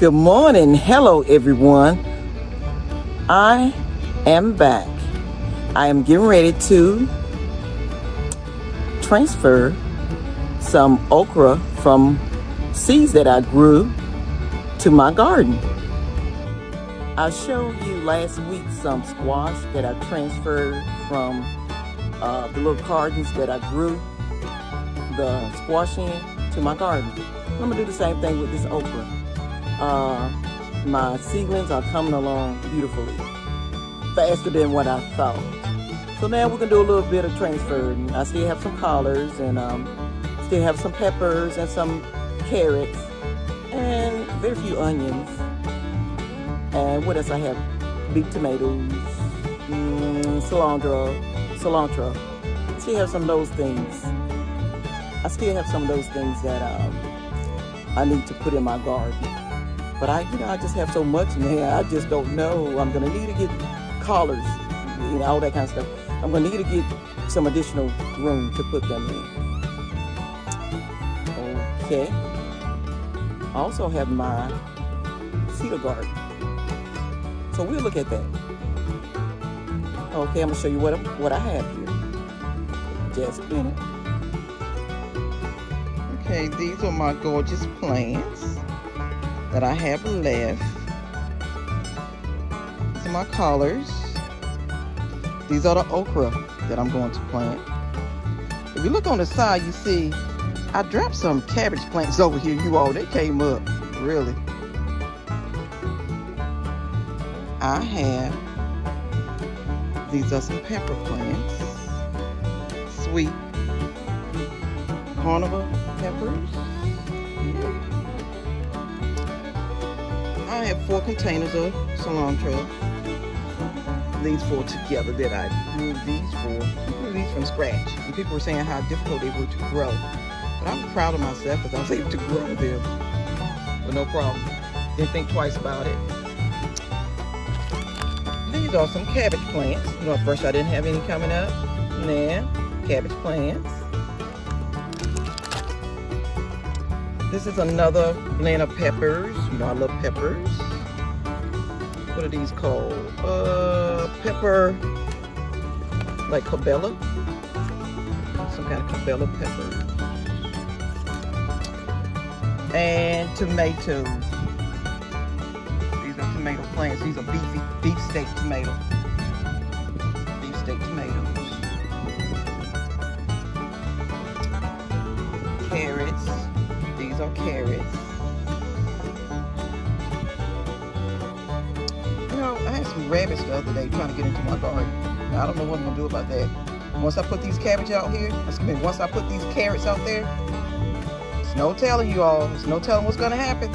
Good morning. Hello, everyone. I am back. I am getting ready to transfer some okra from seeds that I grew to my garden. I showed you last week some squash that I transferred from the little gardens that I grew the squash in to my garden. I'm gonna do the same thing with this okra. My seedlings are coming along beautifully, faster than what I thought. So now we're gonna do a little bit of transferring. I still have some collards and still have some peppers and some carrots and very few onions. And what else I have? Big tomatoes, cilantro. Still have some of those things. I still have some of those things that I need to put in my garden. But I just have so much in there. I just don't know. I'm gonna need to get collards, all that kind of stuff. I'm gonna need to get some additional room to put them in. Okay. I also have my cedar garden. So we'll look at that. Okay, I'm gonna show you what I have here. Just a minute. Okay, these are my gorgeous plants that I have left. These are my collards. These are the okra that I'm going to plant. If you look on the side, you see I dropped some cabbage plants over here. They came up, really. I have, these are some pepper plants. Sweet carnival peppers. I have 4 containers of cilantro. These 4 together that I grew these for. I grew these from scratch. And people were saying how difficult they were to grow. But I'm proud of myself because I was able to grow them with no problem. Didn't think twice about it. These are some cabbage plants. At first I didn't have any coming up. Now, cabbage plants. This is another blend of peppers. I love peppers. What are these called? Pepper, like cabela. Some kind of cabela pepper. And tomatoes. These are tomato plants. These are beef steak tomatoes. Beef steak tomatoes. Carrots. These are carrots. I had some rabbits the other day trying to get into my garden. Now, I don't know what I'm gonna do about that. Once I put these cabbage out here, once I put these carrots out there, it's no telling you all. It's no telling what's gonna happen.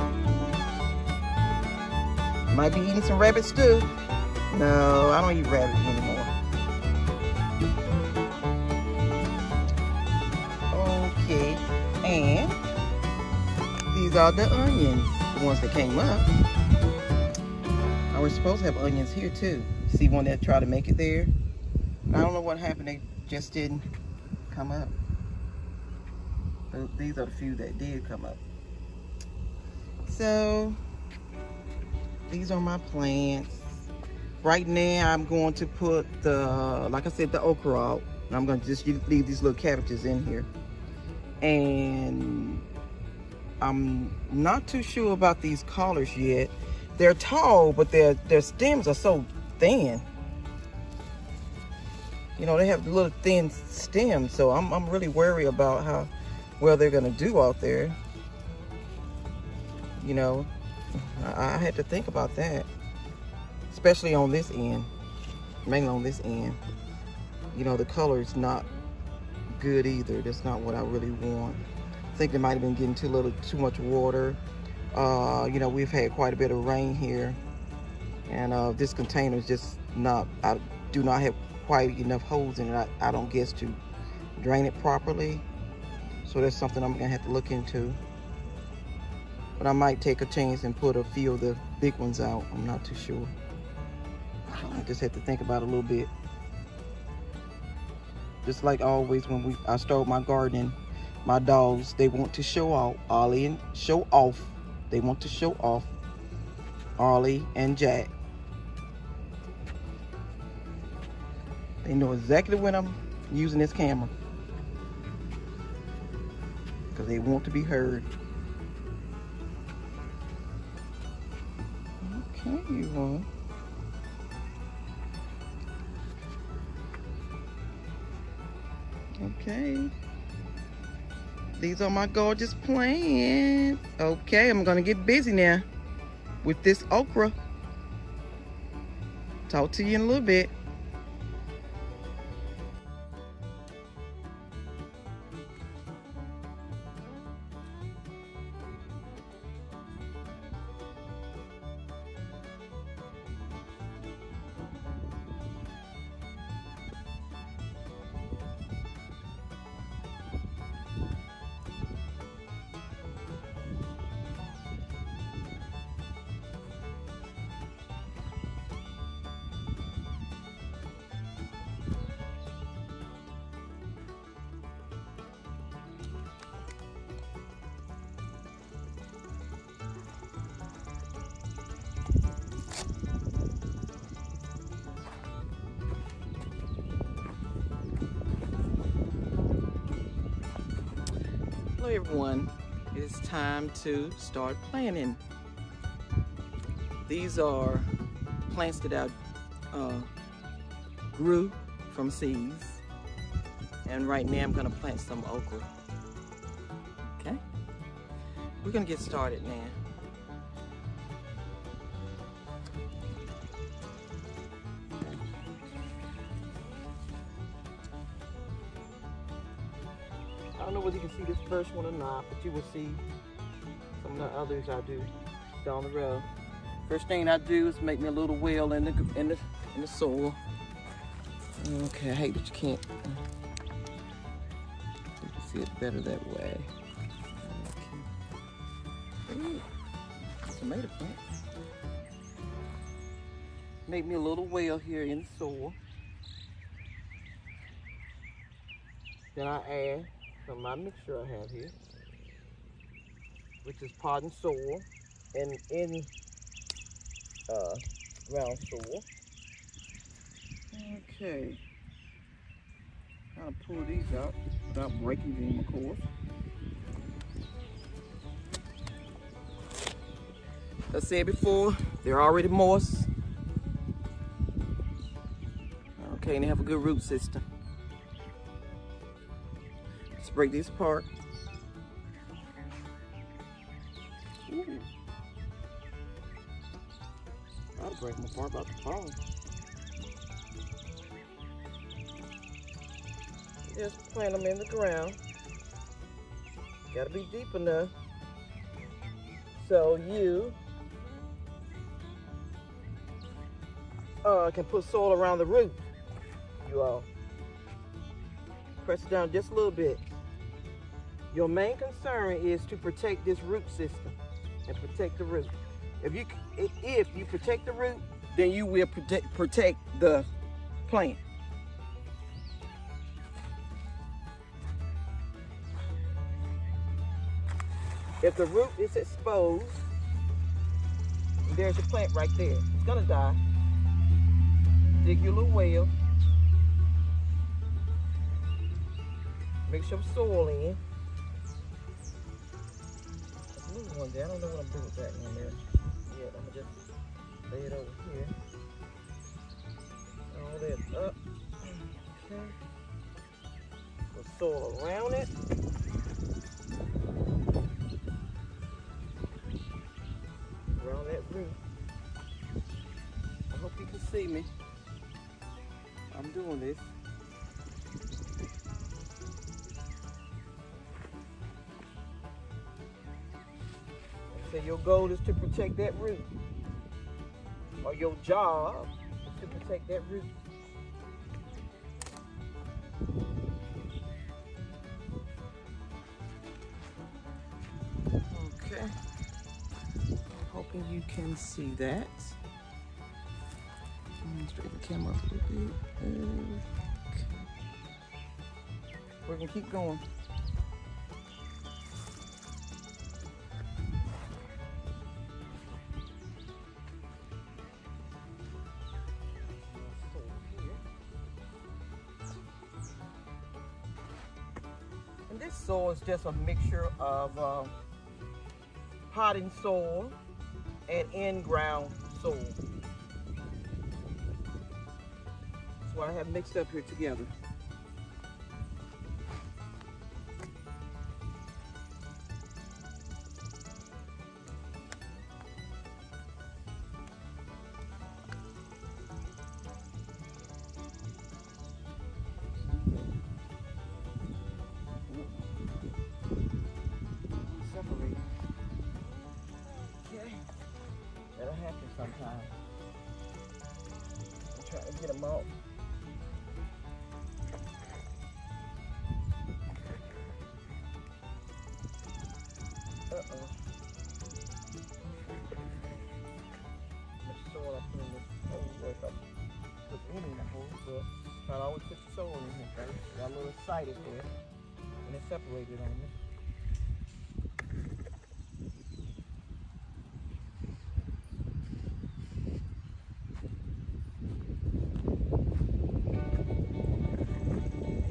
Might be eating some rabbit stew. No, I don't eat rabbit anymore. Okay, and these are the onions, the ones that came up. I was supposed to have onions here too. See one that tried to make it there? I don't know what happened, they just didn't come up. These are the few that did come up. So, these are my plants. Right now I'm going to put like I said, the okra out. And I'm going to just leave these little cabbages in here. And I'm not too sure about these collards yet. They're tall, but their stems are so thin. They have little thin stems, so I'm really worried about how well they're gonna do out there. I had to think about that, especially on this end, mainly on this end. The color is not good either. That's not what I really want. I think they might have been getting too much water. We've had quite a bit of rain here, and this container is just not, I do not have quite enough holes in it, I don't guess, to drain it properly. So that's something I'm gonna have to look into. But I might take a chance and put a few of the big ones out. I'm not too sure. I just have to think about it a little bit. Just like always when I start my gardening, my dogs, they want to show off. Ollie and show off. They want to show off. Ollie and Jack. They know exactly when I'm using this camera, because they want to be heard. Okay, you all. Okay. These are my gorgeous plants. Okay, I'm gonna get busy now with this okra. Talk to you in a little bit. Hello everyone, it is time to start planting. These are plants that I grew from seeds, and right now I'm going to plant some okra. Okay, we're going to get started now. I don't know whether you can see this first one or not, but you will see some of the others I do down the road. First thing I do is make me a little well in the soil. Okay, I hate that you can't. You can see it better that way. Okay. Ooh, tomato plant. Make me a little well here in the soil. Then I add some of my mixture I have here, which is potting soil and ground soil. Okay, I'll pull these out without breaking them, of course. As I said before, they're already moist. Okay, and they have a good root system. Let's break these apart. Ooh. I'll break them apart about the phone. Just plant them in the ground. Gotta be deep enough so you can put soil around the root. You all press it down just a little bit. Your main concern is to protect this root system and protect the root. If you protect the root, then you will protect the plant. If the root is exposed, there's your plant right there. It's gonna die. Dig your little well. Make some soil in. There's one there. I don't know what I'm doing with that one there. Yeah, I'm gonna just lay it over here. All that up. Okay. Put soil around it. Around that root. I hope you can see me. I'm doing this. So your goal is to protect that root, or your job is to protect that root. Okay, I'm hoping you can see that. Straighten the camera up a little bit. Okay. We're gonna keep going. soil is just a mixture of potting soil and in-ground soil. That's what I have mixed up here together. Separate. Okay, that'll happen sometime. I'm trying to get them out. Uh-oh. Much soil I put in this hole. If I put any in the hole, but I always put the soil in here first. Got a little excited there, and it separated on me.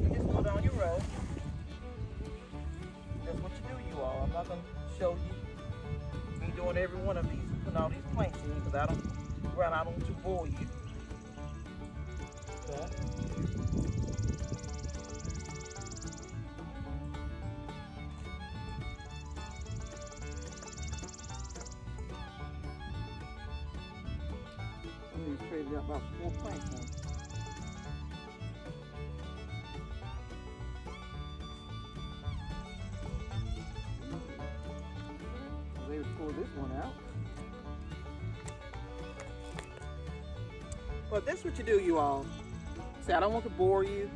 You just put it on your row. That's what you do, you all. I'm not going to show you me doing every one of these, putting all these plants in, because I don't want to bore you. Okay. I'm going to trade out about 4 plants now. Pull this one out. But that's what you do, you all. See, I don't want to bore you.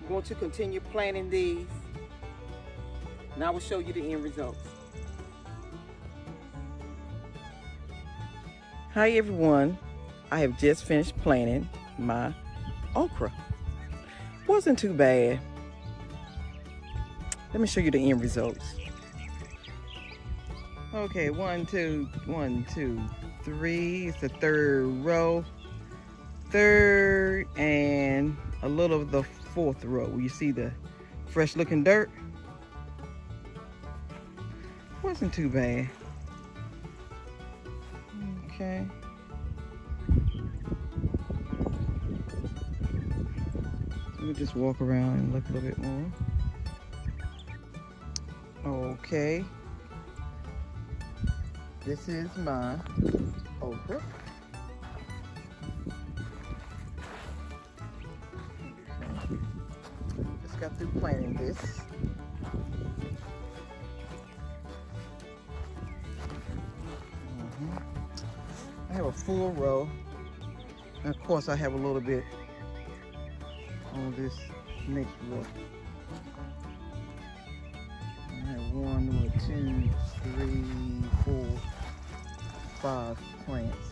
I'm going to continue planting these, and I will show you the end results. Hi everyone. I have just finished planting my okra. Wasn't too bad. Let me show you the end results. Okay, 1, 2, 3. It's the third row. Third and a little of the fourth row. You see the fresh looking dirt? Wasn't too bad. Okay. We'll just walk around and look a little bit more. Okay. This is my okra. Just got through planting this. I have a full row. And of course I have a little bit on this next row. I have 1, 2, 3, 4, 5 plants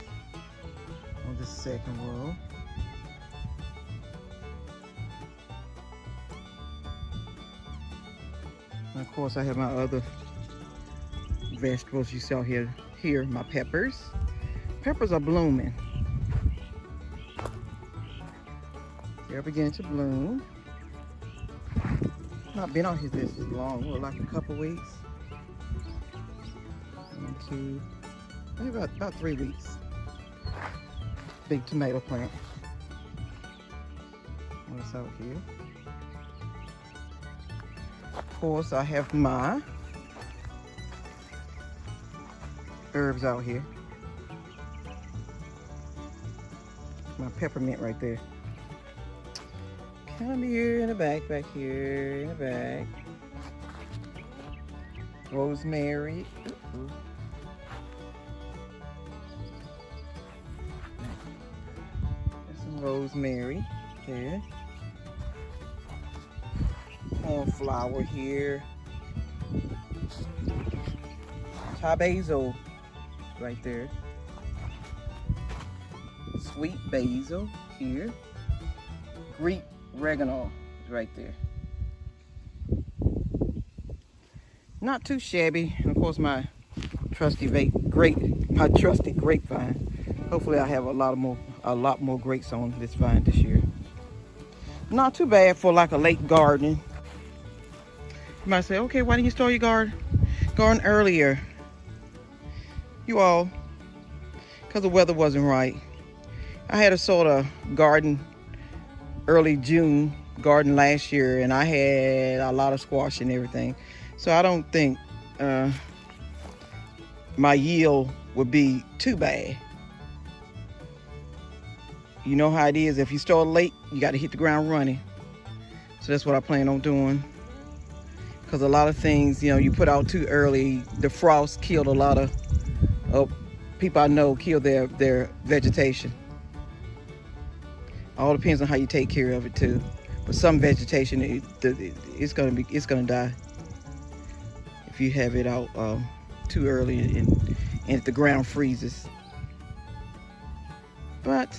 on the second row. And of course I have my other vegetables you saw here, my peppers. Peppers are blooming. They're beginning to bloom. Not been on here this long, well, like a couple weeks. 1, 2, maybe about 3 weeks. Big tomato plant. What's out here? Of course, I have my herbs out here. My peppermint right there. Kind of here in the back here in the back. Rosemary. Ooh. There's some rosemary there. Cornflower here. Thai basil right there. Sweet basil here. Greek oregano is right there. Not too shabby. And of course my trusty grapevine. Hopefully I have a lot more grapes on this vine this year. Not too bad for like a late garden. You might say, okay, why didn't you start your garden earlier? You all, because the weather wasn't right. I had a sort of garden early June garden last year, and I had a lot of squash and everything. So I don't think my yield would be too bad. You know how it is. If you start late, you got to hit the ground running. So that's what I plan on doing. Because a lot of things, you know, you put out too early. The frost killed a lot of people I know, killed their vegetation. All depends on how you take care of it too. But some vegetation, it's gonna die if you have it out too early and if the ground freezes. But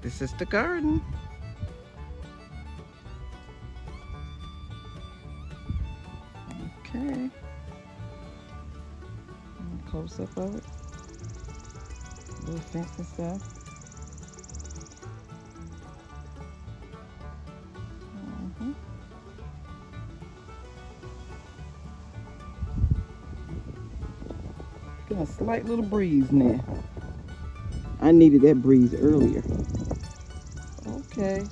this is the garden. Okay. Close up of it. Little fence and stuff. Got a slight little breeze now. I needed that breeze earlier. Okay.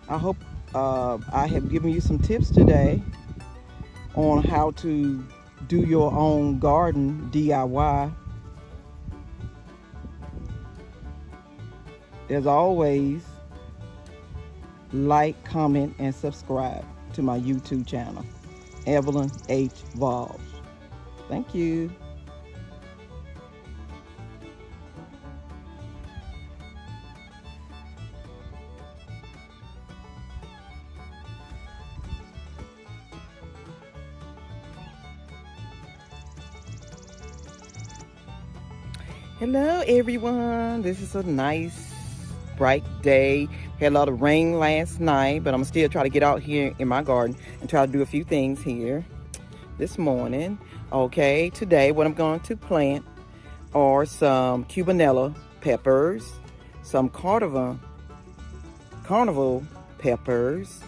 I hope I have given you some tips today on how to do your own garden DIY. As always, like, comment, and subscribe to my YouTube channel, Evelyn H. Vols. Thank you. Hello everyone, this is a nice bright day. Had a lot of rain last night, but I'm still trying to get out here in my garden and try to do a few things here this morning. Okay, today what I'm going to plant are some carbonara peppers, some carnival peppers,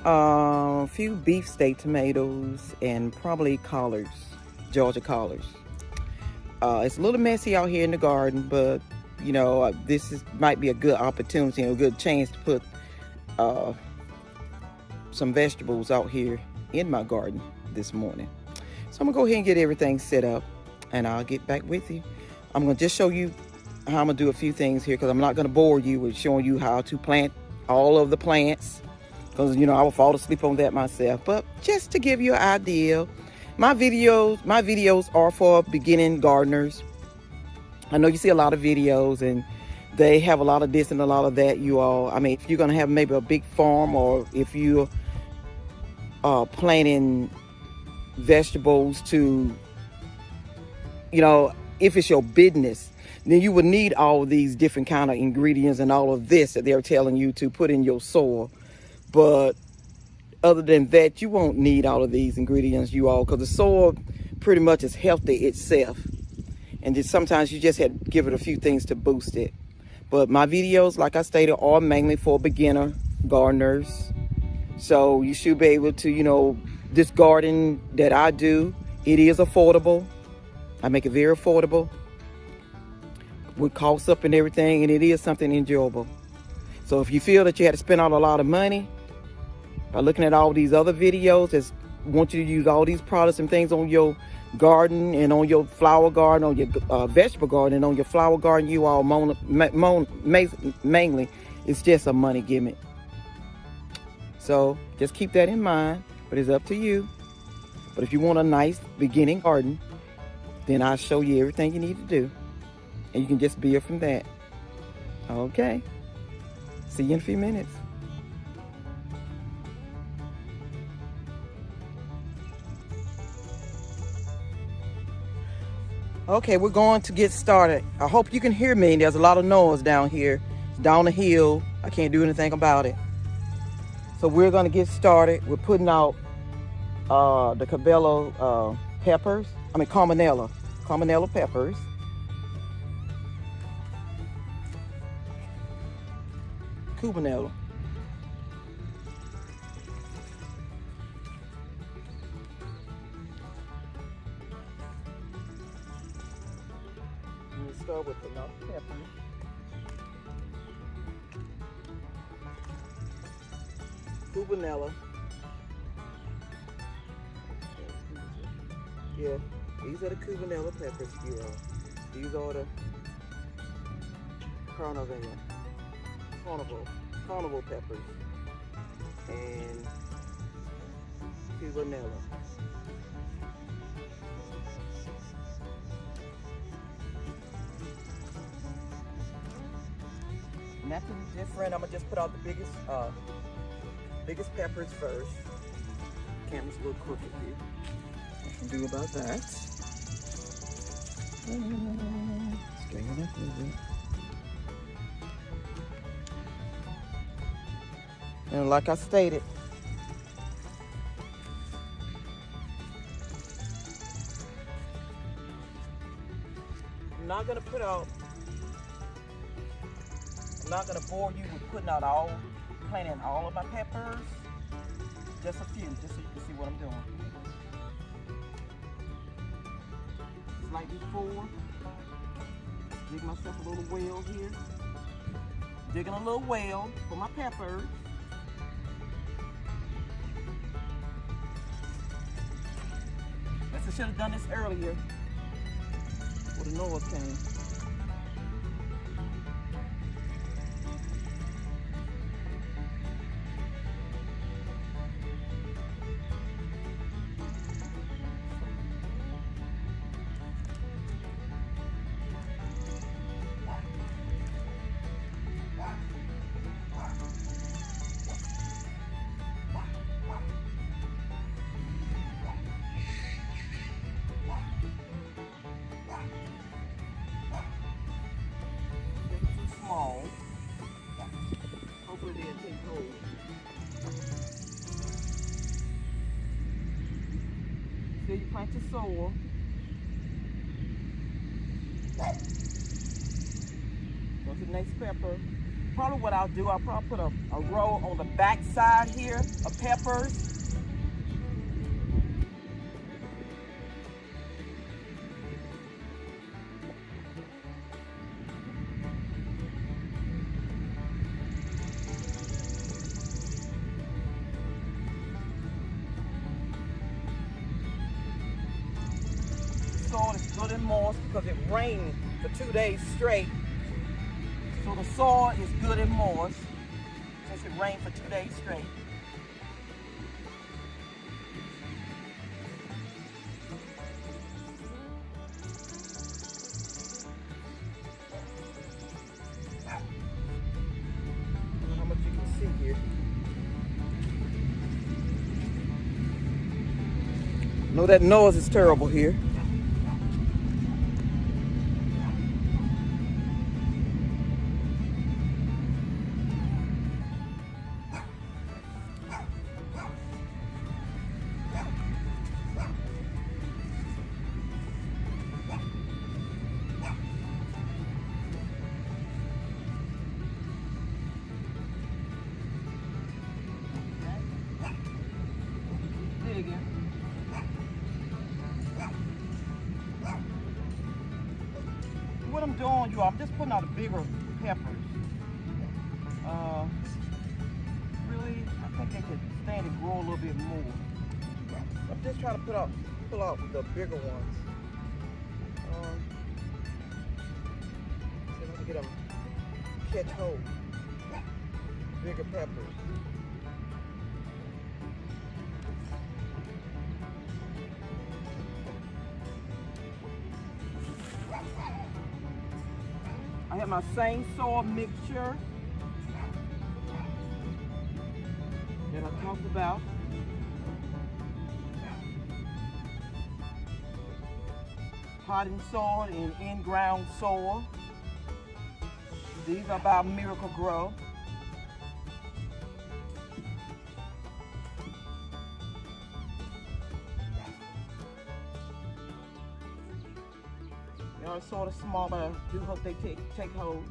a few beefsteak tomatoes, and probably collards, Georgia collards. It's a little messy out here in the garden, but you know, might be a good opportunity and a good chance to put some vegetables out here in my garden this morning. So I'm gonna go ahead and get everything set up, and I'll get back with you. I'm gonna just show you how I'm gonna do a few things here, because I'm not gonna bore you with showing you how to plant all of the plants, because you know I will fall asleep on that myself. But just to give you an idea, my videos are for beginning gardeners. I know you see a lot of videos and they have a lot of this and a lot of that, you all. I mean, if you're gonna have maybe a big farm, or if you're planting vegetables to, you know, if it's your business, then you would need all of these different kind of ingredients and all of this that they're telling you to put in your soil. But other than that, you won't need all of these ingredients, you all, because the soil pretty much is healthy itself. And just sometimes you just have to give it a few things to boost it. But my videos, like I stated, are mainly for beginner gardeners. So you should be able to, you know, this garden that I do, it is affordable. I make it very affordable with costs up and everything, and it is something enjoyable. So if you feel that you had to spend out a lot of money by looking at all these other videos that want you to use all these products and things on your garden and on your flower garden, on your vegetable garden, and on your flower garden, you all mainly, it's just a money gimmick. So just keep that in mind, but it's up to you. But if you want a nice beginning garden, then I'll show you everything you need to do, and you can just build from that. Okay, see you in a few minutes. Okay, we're going to get started. I hope you can hear me. There's a lot of noise down here. It's down the hill. I can't do anything about it. So we're going to get started. We're putting out the carbonara peppers. I mean carbonara peppers. Carbonara. start with enough pepper. Carbonara. Yeah, these are the carbonara peppers, you all. These are the carnival peppers and carbonara. Nothing different. I'm gonna just put out the biggest peppers first. Camera's a little crooked here. What do about that? Straighten up a little bit. And like I stated, I'm not gonna bore you with planting all of my peppers. Just a few, just so you can see what I'm doing. Just like before, dig myself a little well here. Digging a little well for my peppers. Guess I should have done this earlier before the noise came. Hopefully they'll take hold. So you plant your soil. Go to the next pepper. Probably what I'll do, I'll probably put a row on the back side here of peppers. Soil is good and moist because it rained for 2 days straight. So the soil is good and moist since it rained for 2 days straight. I don't know how much you can see here. I know that noise is terrible here. What I'm doing, you all, I'm just putting out the bigger peppers. Really, I think they could stand and grow a little bit more. I'm just trying to pull out the bigger ones. See if I can get them catch hold. Bigger peppers. I have my same soil mixture that I talked about. Potting soil and in-ground soil. These are by Miracle Grow. They are sort of small, but I do hope they take hold.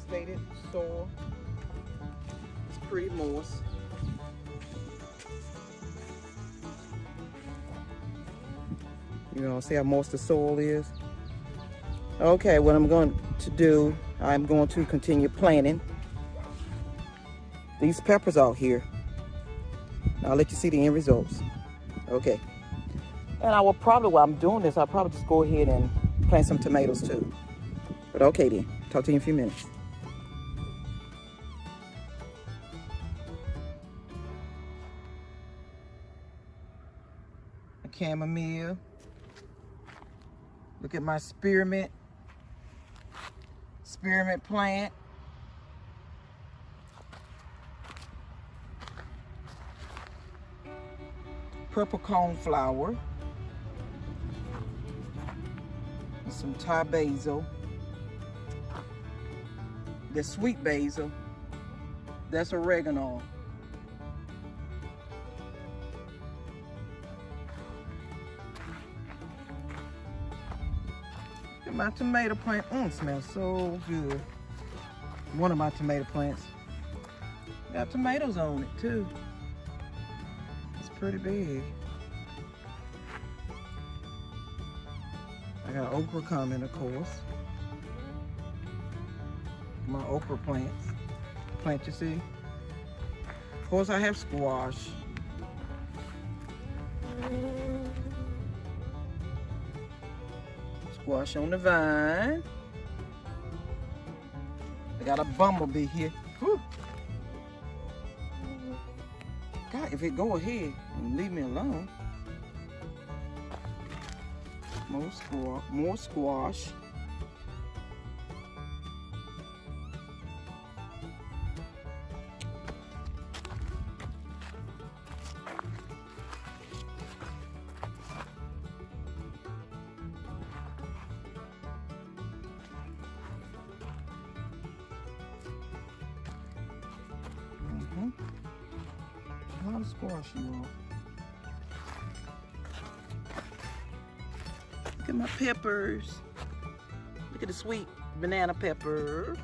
devastated soil. It's pretty moist. You know, see how moist the soil is? Okay, what I'm going to do, I'm going to continue planting these peppers out here. I'll let you see the end results. Okay. And I will probably, while I'm doing this, I'll probably just go ahead and plant some tomatoes too. But okay then, talk to you in a few minutes. A chamomile. Look at my spearmint plant. Purple coneflower. And some Thai basil. The sweet basil. That's oregano. Look at my tomato plant. Smells so good. One of my tomato plants. Got tomatoes on it too. It's pretty big. I got okra coming, of course. My okra plants. Plant, you see. Of course, I have squash. Squash on the vine. I got a bumblebee here. Whew. God, if it go ahead and leave me alone. More squash. A lot of squash, you all. Look at my peppers. Look at the sweet banana pepper.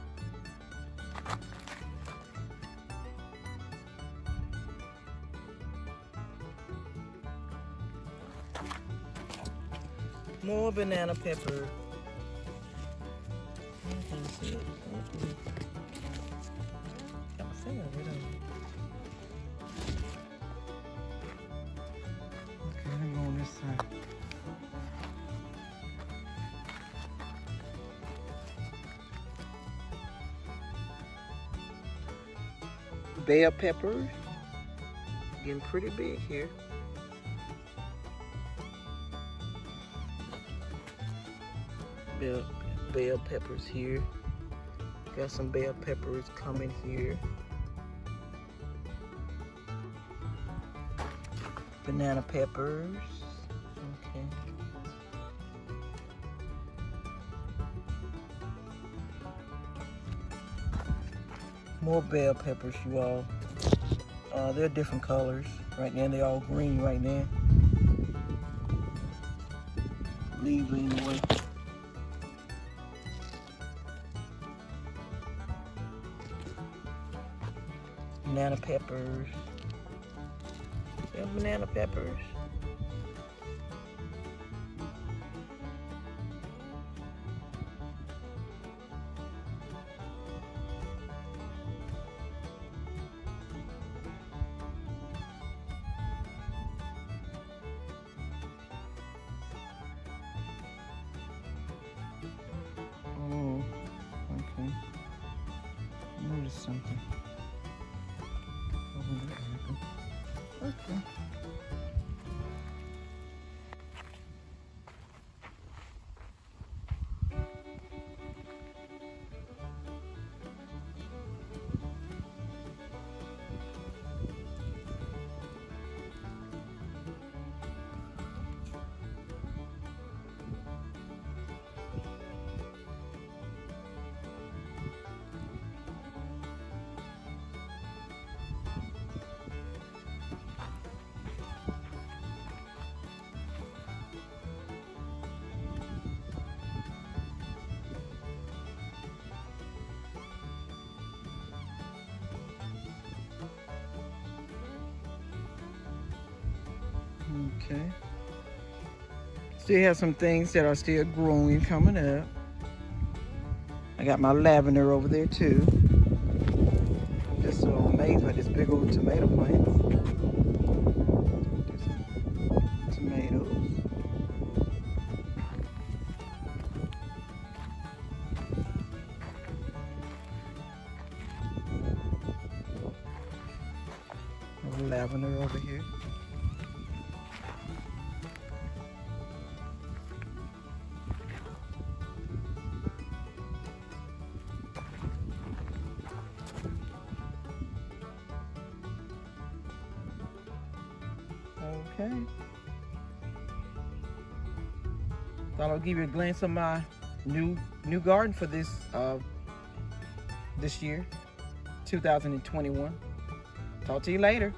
More banana pepper. Bell peppers, getting pretty big here. Bell peppers here. Got some bell peppers coming here. Banana peppers. Okay. More bell peppers, you all. They're different colors right now. They're all green right now. Leaves leaning away. Banana peppers. Yeah, banana peppers. Okay. Notice something. Okay. Okay. Still have some things that are still growing coming up. I got my lavender over there too. I'm just so amazed by this big old tomato plant. Tomatoes. Lavender over here. Okay. Thought I'll give you a glance of my new garden for this year, 2021. Talk to you later.